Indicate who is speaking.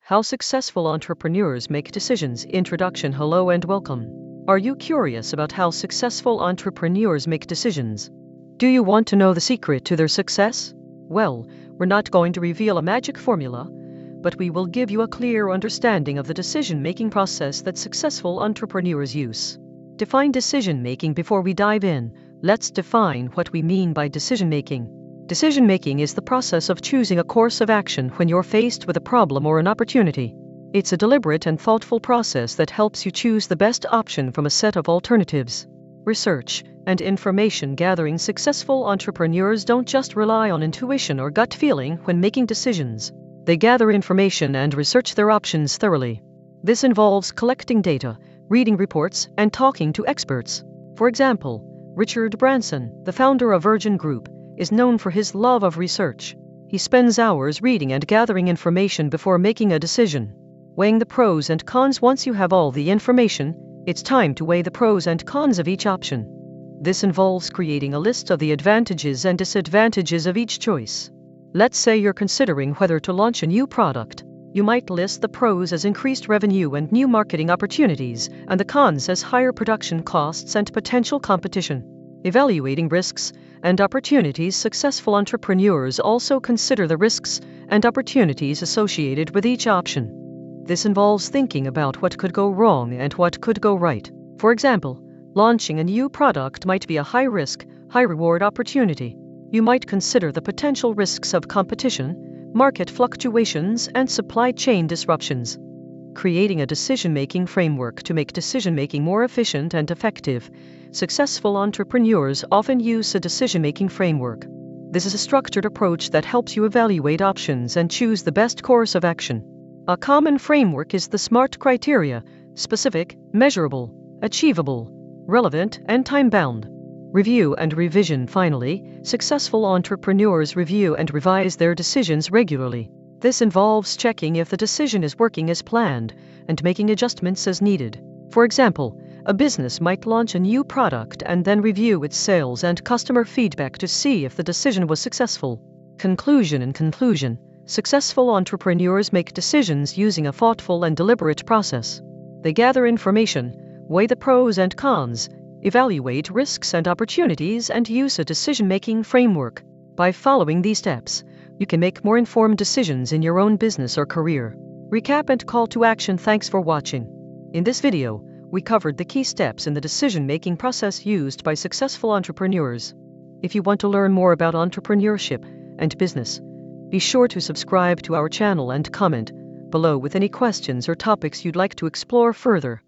Speaker 1: How successful entrepreneurs make decisions. Introduction. Hello and welcome. Are you curious about how successful entrepreneurs make decisions? Do you want to know the secret to their success? Well, we're not going to reveal a magic formula, but we will give you a clear understanding of the decision-making process that successful entrepreneurs use. Define decision-making. Before we dive in, let's define what we mean by decision-making. Decision-making is the process of choosing a course of action when you're faced with a problem or an opportunity. It's a deliberate and thoughtful process that helps you choose the best option from a set of alternatives. Research and information gathering. Successful entrepreneurs don't just rely on intuition or gut feeling when making decisions. They gather information and research their options thoroughly. This involves collecting data, reading reports, and talking to experts. For example, Richard Branson, the founder of Virgin Group, is known for his love of research. He spends hours reading and gathering information before making a decision. Weighing the pros and cons. Once you have all the information, it's time to weigh the pros and cons of each option. This involves creating a list of the advantages and disadvantages of each choice. Let's say you're considering whether to launch a new product. You might list the pros as increased revenue and new marketing opportunities, and the cons as higher production costs and potential competition. Evaluating risks and opportunities. Successful entrepreneurs also consider the risks and opportunities associated with each option. This involves thinking about what could go wrong and what could go right. For example, launching a new product might be a high-risk, high-reward opportunity. You might consider the potential risks of competition, market fluctuations, and supply chain disruptions. Creating a decision-making framework. To make decision-making more efficient and effective, successful entrepreneurs often use a decision-making framework. This is a structured approach that helps you evaluate options and choose the best course of action. A common framework is the SMART criteria: specific, measurable, achievable, relevant, and time-bound. Review and revision. Finally, successful entrepreneurs review and revise their decisions regularly. This involves checking if the decision is working as planned and making adjustments as needed. For example, a business might launch a new product and then review its sales and customer feedback to see if the decision was successful. Conclusion. In conclusion, successful entrepreneurs make decisions using a thoughtful and deliberate process. They gather information, weigh the pros and cons, evaluate risks and opportunities, and use a decision-making framework. By following these steps, you can make more informed decisions in your own business or career. Recap and call to action. Thanks for watching. In this video, we covered the key steps in the decision-making process used by successful entrepreneurs. If you want to learn more about entrepreneurship and business, be sure to subscribe to our channel and comment below with any questions or topics you'd like to explore further.